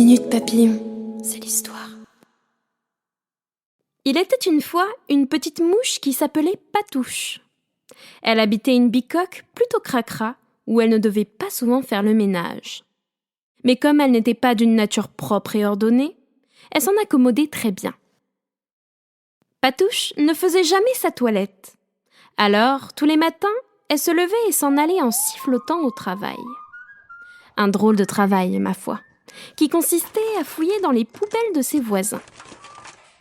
Minute Papillon, c'est l'histoire. Il était une fois une petite mouche qui s'appelait Patouche. Elle habitait une bicoque plutôt cracra où elle ne devait pas souvent faire le ménage. Mais comme elle n'était pas d'une nature propre et ordonnée, elle s'en accommodait très bien. Patouche ne faisait jamais sa toilette. Alors, tous les matins, elle se levait et s'en allait en sifflotant au travail. Un drôle de travail, ma foi, qui consistait à fouiller dans les poubelles de ses voisins.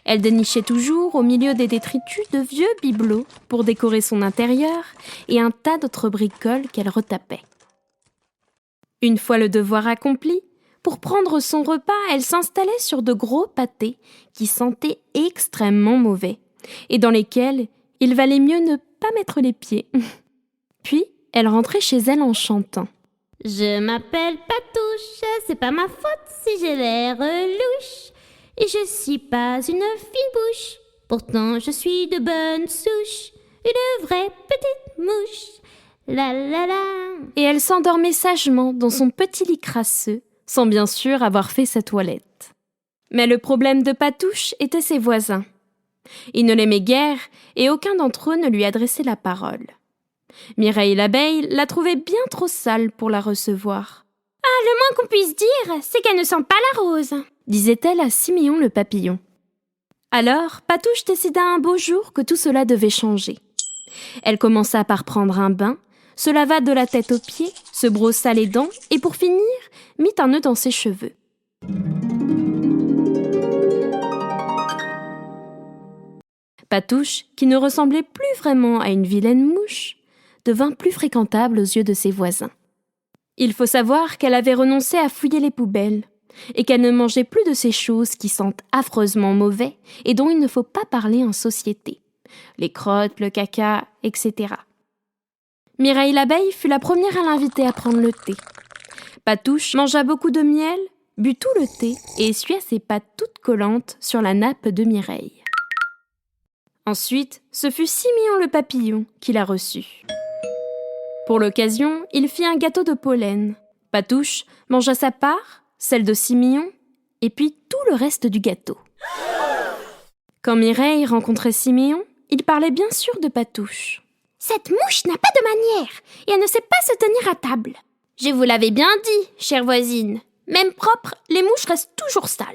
Elle dénichait toujours au milieu des détritus de vieux bibelots pour décorer son intérieur et un tas d'autres bricoles qu'elle retapait. Une fois le devoir accompli, pour prendre son repas, elle s'installait sur de gros pâtés qui sentaient extrêmement mauvais et dans lesquels il valait mieux ne pas mettre les pieds. Puis, elle rentrait chez elle en chantant. « Je m'appelle Patouche, c'est pas ma faute si j'ai l'air louche. Et je suis pas une fine bouche, pourtant je suis de bonne souche, une vraie petite mouche. La la la. » Et elle s'endormait sagement dans son petit lit crasseux, sans bien sûr avoir fait sa toilette. Mais le problème de Patouche était ses voisins. Ils ne l'aimaient guère et aucun d'entre eux ne lui adressait la parole. Mireille l'abeille la trouvait bien trop sale pour la recevoir. « Ah, le moins qu'on puisse dire, c'est qu'elle ne sent pas la rose !» disait-elle à Siméon le papillon. Alors, Patouche décida un beau jour que tout cela devait changer. Elle commença par prendre un bain, se lava de la tête aux pieds, se brossa les dents et pour finir, mit un nœud dans ses cheveux. Patouche, qui ne ressemblait plus vraiment à une vilaine mouche, devint plus fréquentable aux yeux de ses voisins. Il faut savoir qu'elle avait renoncé à fouiller les poubelles et qu'elle ne mangeait plus de ces choses qui sentent affreusement mauvais et dont il ne faut pas parler en société. Les crottes, le caca, etc. Mireille l'abeille fut la première à l'inviter à prendre le thé. Patouche mangea beaucoup de miel, but tout le thé et essuya ses pattes toutes collantes sur la nappe de Mireille. Ensuite, ce fut Siméon le papillon qui la reçut. Pour l'occasion, il fit un gâteau de pollen. Patouche mangea sa part, celle de Siméon, et puis tout le reste du gâteau. Quand Mireille rencontrait Siméon, il parlait bien sûr de Patouche. « Cette mouche n'a pas de manière, et elle ne sait pas se tenir à table. Je vous l'avais bien dit, chère voisine. Même propre, les mouches restent toujours sales. »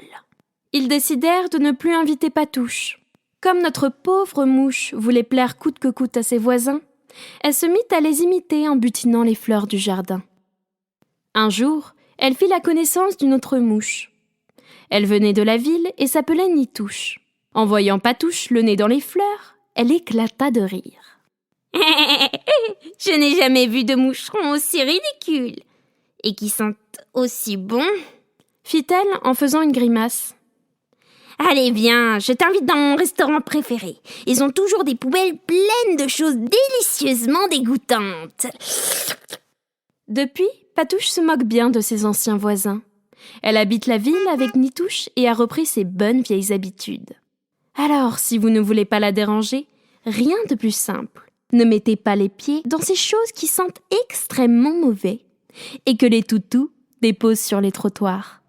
Ils décidèrent de ne plus inviter Patouche. Comme notre pauvre mouche voulait plaire coûte que coûte à ses voisins, elle se mit à les imiter en butinant les fleurs du jardin. Un jour, elle fit la connaissance d'une autre mouche. Elle venait de la ville et s'appelait Nitouche. En voyant Patouche le nez dans les fleurs, elle éclata de rire. « Je n'ai jamais vu de moucheron aussi ridicule et qui sentent aussi bon, » fit-elle en faisant une grimace. « Allez, viens, je t'invite dans mon restaurant préféré. Ils ont toujours des poubelles pleines de choses délicieusement dégoûtantes. » Depuis, Patouche se moque bien de ses anciens voisins. Elle habite la ville avec Nitouche et a repris ses bonnes vieilles habitudes. Alors, si vous ne voulez pas la déranger, rien de plus simple. Ne mettez pas les pieds dans ces choses qui sentent extrêmement mauvais et que les toutous déposent sur les trottoirs.